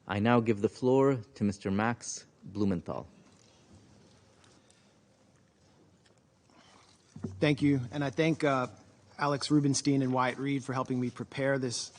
I now give the floor to Mr. Max Blumenthal. Thank you, and I thank Alex Rubenstein and Wyatt Reed for helping me prepare this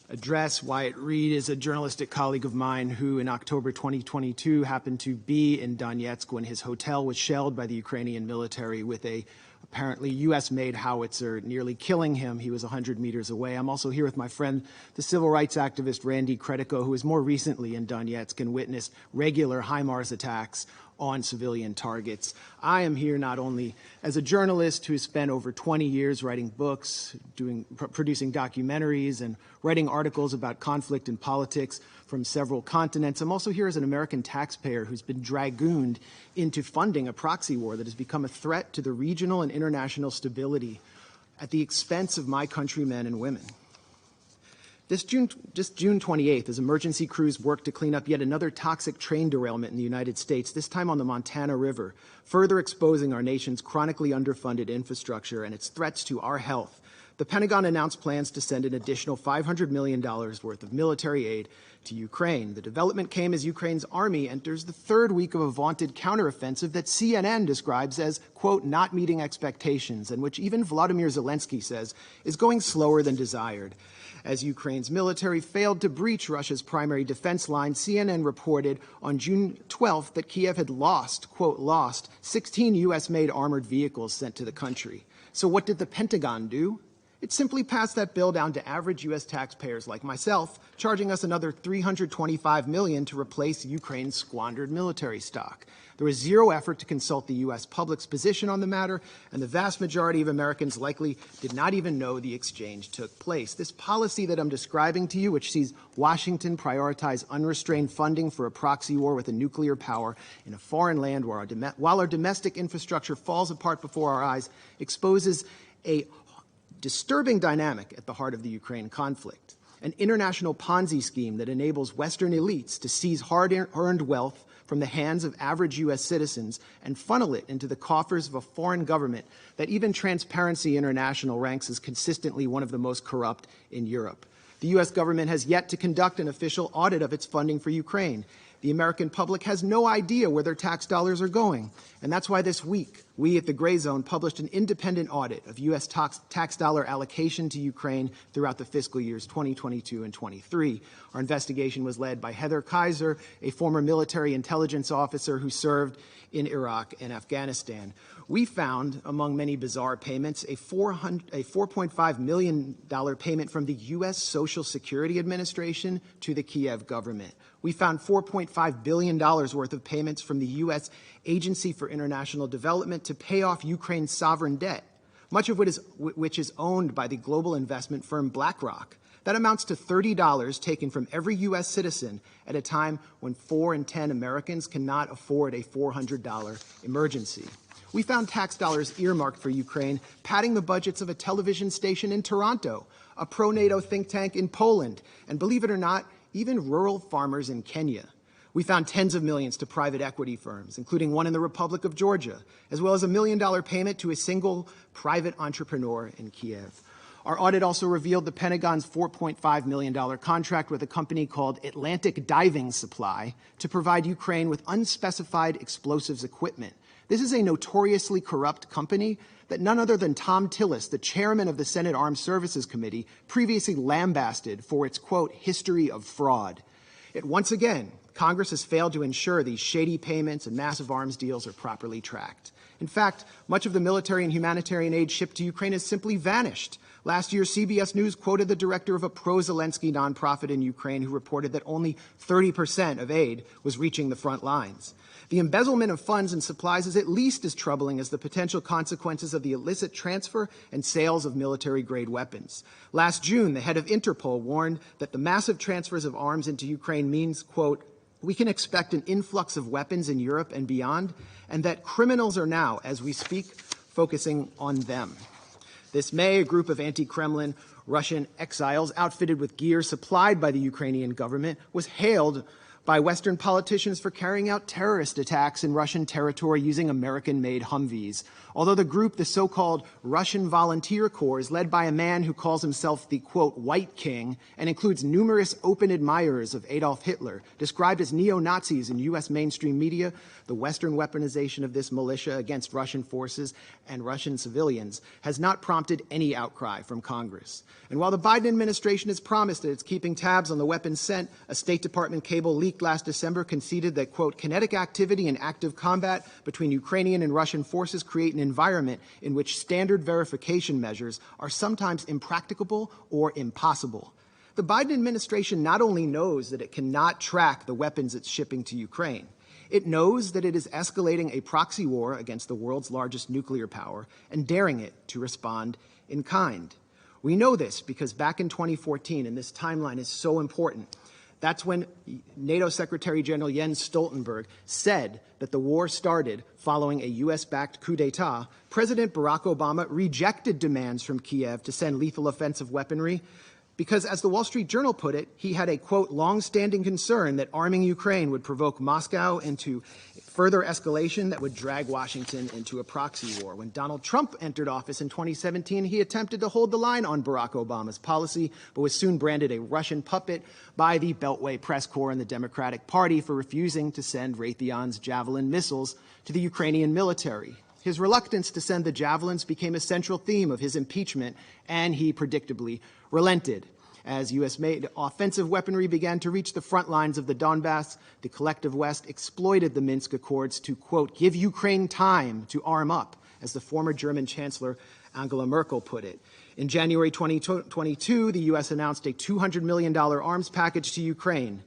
address. Wyatt Reed is a journalistic colleague of mine who, in October 2022, happened to be in Donetsk when his hotel was shelled by the Ukrainian military with a apparently U.S.-made howitzer, nearly killing him. He was 100 meters away. I'm also here with my friend, the civil rights activist Randy Kretiko, who was more recently in Donetsk and witnessed regular HIMARS attacks on civilian targets. I am here not only as a journalist who spent over 20 years writing books, producing documentaries, and writing articles about conflict and politics from several continents. I'm also here as an American taxpayer who's been dragooned into funding a proxy war that has become a threat to the regional and international stability at the expense of my countrymen and women. Just June 28th, as emergency crews worked to clean up yet another toxic train derailment in the United States, this time on the Montana River, further exposing our nation's chronically underfunded infrastructure and its threats to our health, the Pentagon announced plans to send an additional $500 million worth of military aid to Ukraine. The development came as Ukraine's army enters the third week of a vaunted counteroffensive that CNN describes as, quote, not meeting expectations, and which even Volodymyr Zelensky says is going slower than desired. As Ukraine's military failed to breach Russia's primary defense line, CNN reported on June 12th that Kiev had lost, quote, lost 16 U.S.-made armored vehicles sent to the country. So what did the Pentagon do? It simply passed that bill down to average U.S. taxpayers like myself, charging us another $325 million to replace Ukraine's squandered military stock. There was zero effort to consult the U.S. public's position on the matter, and the vast majority of Americans likely did not even know the exchange took place. This policy that I'm describing to you, which sees Washington prioritize unrestrained funding for a proxy war with a nuclear power in a foreign land while our domestic infrastructure falls apart before our eyes, exposes a disturbing dynamic at the heart of the Ukraine conflict, an international Ponzi scheme that enables Western elites to seize hard-earned wealth from the hands of average U.S. citizens and funnel it into the coffers of a foreign government that even Transparency International ranks as consistently one of the most corrupt in Europe. The U.S. government has yet to conduct an official audit of its funding for Ukraine. The American public has no idea where their tax dollars are going. And that's why this week, we at the Grayzone published an independent audit of U.S. tax dollar allocation to Ukraine throughout the fiscal years 2022 and 23. Our investigation was led by Heather Kaiser, a former military intelligence officer who served in Iraq and Afghanistan. We found, among many bizarre payments, a $4.5 million payment from the U.S. Social Security Administration to the Kiev government. We found $4.5 billion worth of payments from the U.S. Agency for International Development to pay off Ukraine's sovereign debt, much of which is owned by the global investment firm BlackRock. That amounts to $30 taken from every U.S. citizen at a time when 4 in 10 Americans cannot afford a $400 emergency. We found tax dollars earmarked for Ukraine, padding the budgets of a television station in Toronto, a pro-NATO think tank in Poland, and believe it or not, even rural farmers in Kenya. We found tens of millions to private equity firms, including one in the Republic of Georgia, as well as $1 million payment to a single private entrepreneur in Kiev. Our audit also revealed the Pentagon's $4.5 million contract with a company called Atlantic Diving Supply to provide Ukraine with unspecified explosives equipment. This is a notoriously corrupt company that none other than Tom Tillis, the chairman of the Senate Armed Services Committee, previously lambasted for its, quote, history of fraud. Yet once again, Congress has failed to ensure these shady payments and massive arms deals are properly tracked. In fact, much of the military and humanitarian aid shipped to Ukraine has simply vanished. Last year, CBS News quoted the director of a pro-Zelensky nonprofit in Ukraine who reported that only 30% of aid was reaching the front lines. The embezzlement of funds and supplies is at least as troubling as the potential consequences of the illicit transfer and sales of military-grade weapons. Last June, the head of Interpol warned that the massive transfers of arms into Ukraine means, quote, we can expect an influx of weapons in Europe and beyond, and that criminals are now, as we speak, focusing on them. This May, a group of anti-Kremlin Russian exiles outfitted with gear supplied by the Ukrainian government was hailed by Western politicians for carrying out terrorist attacks in Russian territory using American-made Humvees. Although the group, the so-called Russian Volunteer Corps, is led by a man who calls himself the, quote, White King, and includes numerous open admirers of Adolf Hitler, described as neo-Nazis in U.S. mainstream media, the Western weaponization of this militia against Russian forces and Russian civilians has not prompted any outcry from Congress. And while the Biden administration has promised that it's keeping tabs on the weapons sent, a State Department cable leaked last December conceded that, quote, kinetic activity and active combat between Ukrainian and Russian forces create an environment in which standard verification measures are sometimes impracticable or impossible. The Biden administration not only knows that it cannot track the weapons it's shipping to Ukraine, it knows that it is escalating a proxy war against the world's largest nuclear power and daring it to respond in kind. We know this because back in 2014, and this timeline is so important, that's when NATO Secretary General Jens Stoltenberg said that the war started following a U.S.-backed coup d'etat. President Barack Obama rejected demands from Kiev to send lethal offensive weaponry because, as the Wall Street Journal put it, he had a, quote, long-standing concern that arming Ukraine would provoke Moscow into further escalation that would drag Washington into a proxy war. When Donald Trump entered office in 2017, he attempted to hold the line on Barack Obama's policy, but was soon branded a Russian puppet by the Beltway press corps and the Democratic Party for refusing to send Raytheon's Javelin missiles to the Ukrainian military. His reluctance to send the Javelins became a central theme of his impeachment, and he predictably relented. As U.S.-made offensive weaponry began to reach the front lines of the Donbass, the collective West exploited the Minsk Accords to, quote, give Ukraine time to arm up, as the former German Chancellor Angela Merkel put it. In January 2022, the U.S. announced a $200 million arms package to Ukraine.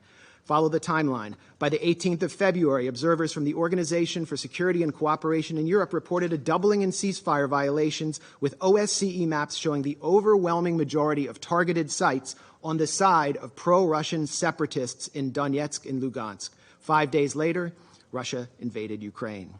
Follow the timeline. By the 18th of February, observers from the Organization for Security and Cooperation in Europe reported a doubling in ceasefire violations, with OSCE maps showing the overwhelming majority of targeted sites on the side of pro-Russian separatists in Donetsk and Lugansk. 5 days later, Russia invaded Ukraine.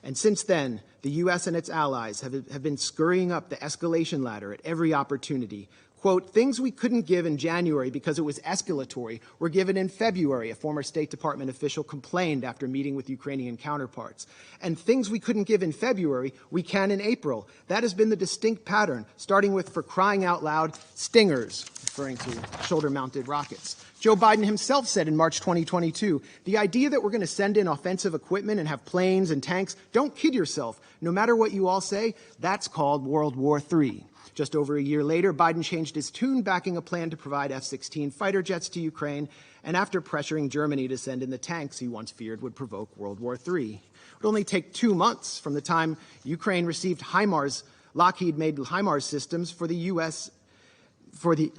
And since then, the U.S. and its allies have been scurrying up the escalation ladder at every opportunity. Quote, things we couldn't give in January because it was escalatory were given in February, a former State Department official complained after meeting with Ukrainian counterparts. And things we couldn't give in February, we can in April. That has been the distinct pattern, starting with, for crying out loud, Stingers, referring to shoulder-mounted rockets. Joe Biden himself said in March 2022, the idea that we're going to send in offensive equipment and have planes and tanks, don't kid yourself. No matter what you all say, that's called World War III. Just over a year later, Biden changed his tune, backing a plan to provide F-16 fighter jets to Ukraine, and after pressuring Germany to send in the tanks he once feared would provoke World War III. It would only take 2 months from the time Ukraine received HIMARS, Lockheed-made HIMARS systems for the U.S. for the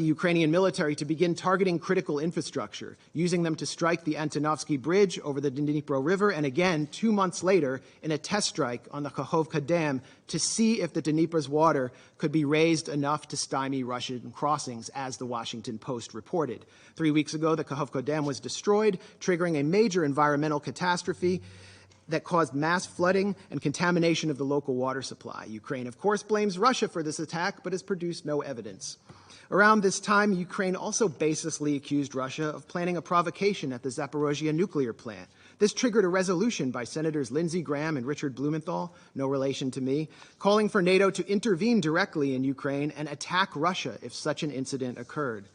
Ukrainian military to begin targeting critical infrastructure, using them to strike the Antonovsky Bridge over the Dnipro River, and again 2 months later in a test strike on the Kakhovka Dam to see if the Dnipro's water could be raised enough to stymie Russian crossings, as the Washington Post reported. 3 weeks ago, the Kakhovka Dam was destroyed, triggering a major environmental catastrophe that caused mass flooding and contamination of the local water supply. Ukraine, of course, blames Russia for this attack, but has produced no evidence. Around this time, Ukraine also baselessly accused Russia of planning a provocation at the Zaporozhye nuclear plant. This triggered a resolution by Senators Lindsey Graham and Richard Blumenthal, no relation to me, calling for NATO to intervene directly in Ukraine and attack Russia if such an incident occurred.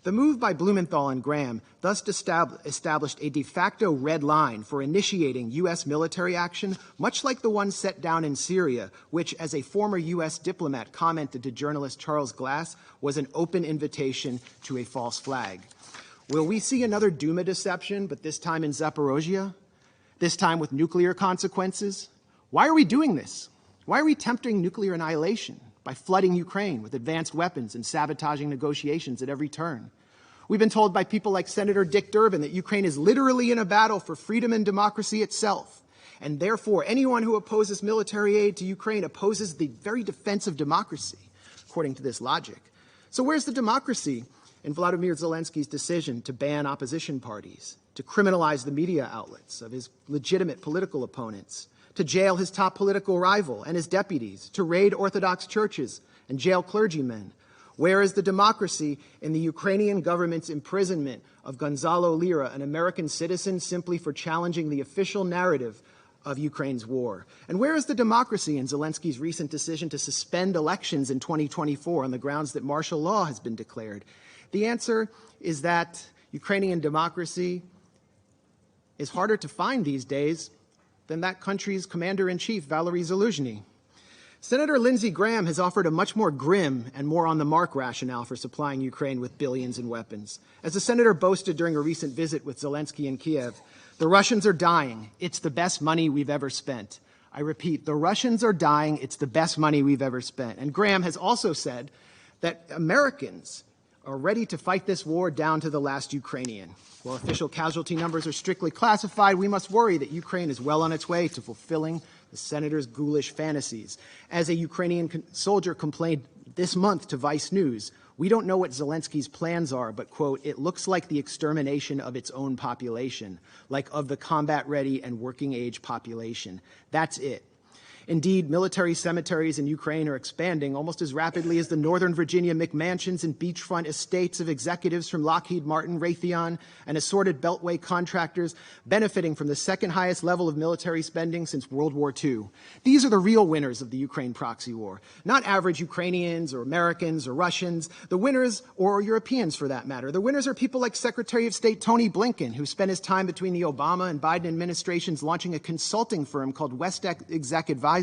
The move by Blumenthal and Graham thus established a de facto red line for initiating U.S. military action, much like the one set down in Syria, which, as a former U.S. diplomat commented to journalist Charles Glass, was an open invitation to a false flag. Will we see another Duma deception, but this time in Zaporozhye? This time with nuclear consequences? Why are we doing this? Why are we tempting nuclear annihilation by flooding Ukraine with advanced weapons and sabotaging negotiations at every turn? We've been told by people like Senator Dick Durbin that Ukraine is literally in a battle for freedom and democracy itself, and therefore anyone who opposes military aid to Ukraine opposes the very defense of democracy, according to this logic. So where's the democracy in Vladimir Zelensky's decision to ban opposition parties, to criminalize the media outlets of his legitimate political opponents, to jail his top political rival and his deputies, to raid Orthodox churches and jail clergymen? Where is the democracy in the Ukrainian government's imprisonment of Gonzalo Lira, an American citizen, simply for challenging the official narrative of Ukraine's war? And where is the democracy in Zelensky's recent decision to suspend elections in 2024 on the grounds that martial law has been declared? The answer is that Ukrainian democracy is harder to find these days than that country's commander-in-chief, Valery Zaluzhny. Senator Lindsey Graham has offered a much more grim and more on-the-mark rationale for supplying Ukraine with billions in weapons. As the senator boasted during a recent visit with Zelensky in Kiev, the Russians are dying. It's the best money we've ever spent. I repeat, the Russians are dying. It's the best money we've ever spent. And Graham has also said that Americans are ready to fight this war down to the last Ukrainian. While official casualty numbers are strictly classified, we must worry that Ukraine is well on its way to fulfilling the senator's ghoulish fantasies. As a Ukrainian soldier complained this month to Vice News, we don't know what Zelensky's plans are, but, quote, it looks like the extermination of its own population, like of the combat-ready and working-age population. That's it. Indeed, military cemeteries in Ukraine are expanding almost as rapidly as the Northern Virginia McMansions and beachfront estates of executives from Lockheed Martin, Raytheon, and assorted Beltway contractors benefiting from the second highest level of military spending since World War II. These are the real winners of the Ukraine proxy war, not average Ukrainians or Americans or Russians, the winners, or Europeans for that matter. The winners are people like Secretary of State Tony Blinken, who spent his time between the Obama and Biden administrations launching a consulting firm called West Exec Advisors,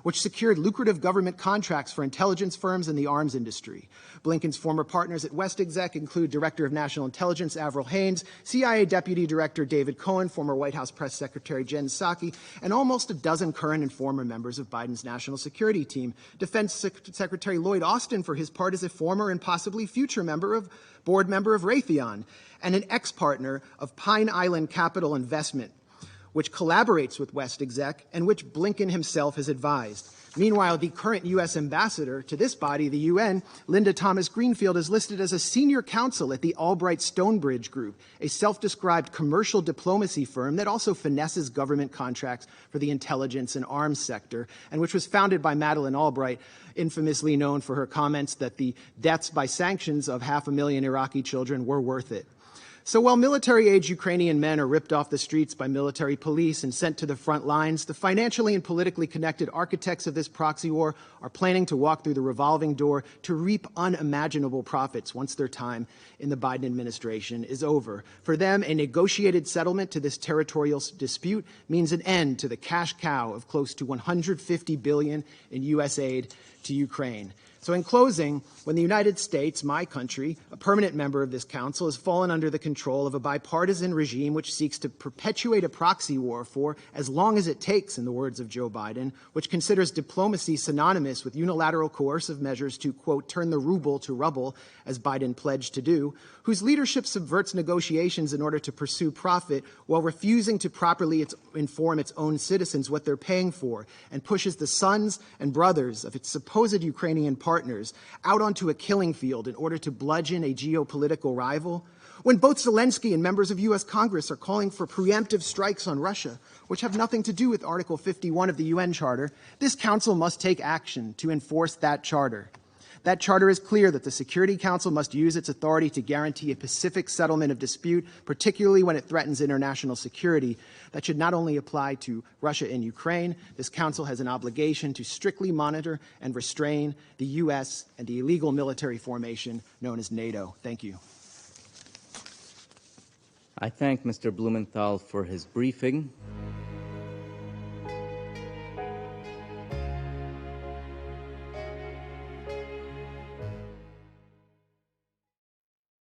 which secured lucrative government contracts for intelligence firms and the arms industry. Blinken's former partners at West Exec include Director of National Intelligence Avril Haines, CIA Deputy Director David Cohen, former White House Press Secretary Jen Psaki, and almost a dozen current and former members of Biden's national security team. Defense Secretary Lloyd Austin, for his part, is a former and possibly future board member of Raytheon, and an ex-partner of Pine Island Capital Investment, which collaborates with West Exec and which Blinken himself has advised. Meanwhile, the current U.S. ambassador to this body, the UN, Linda Thomas-Greenfield, is listed as a senior counsel at the Albright Stonebridge Group, a self-described commercial diplomacy firm that also finesses government contracts for the intelligence and arms sector, and which was founded by Madeleine Albright, infamously known for her comments that the deaths by sanctions of 500,000 Iraqi children were worth it. So while military-age Ukrainian men are ripped off the streets by military police and sent to the front lines, the financially and politically connected architects of this proxy war are planning to walk through the revolving door to reap unimaginable profits once their time in the Biden administration is over. For them, a negotiated settlement to this territorial dispute means an end to the cash cow of close to $150 billion in U.S. aid to Ukraine. So in closing, when the United States, my country, a permanent member of this council, has fallen under the control of a bipartisan regime which seeks to perpetuate a proxy war for as long as it takes, in the words of Joe Biden, which considers diplomacy synonymous with unilateral coercive measures to, quote, turn the ruble to rubble, as Biden pledged to do, whose leadership subverts negotiations in order to pursue profit while refusing to properly inform its own citizens what they're paying for, and pushes the sons and brothers of its supposed Ukrainian partners out onto a killing field in order to bludgeon a geopolitical rival, when both Zelensky and members of U.S. Congress are calling for preemptive strikes on Russia, which have nothing to do with Article 51 of the UN Charter, this Council must take action to enforce that charter. That charter is clear that the Security Council must use its authority to guarantee a pacific settlement of dispute, particularly when it threatens international security. That should not only apply to Russia and Ukraine. This Council has an obligation to strictly monitor and restrain the U.S. and the illegal military formation known as NATO. Thank you. I thank Mr. Blumenthal for his briefing.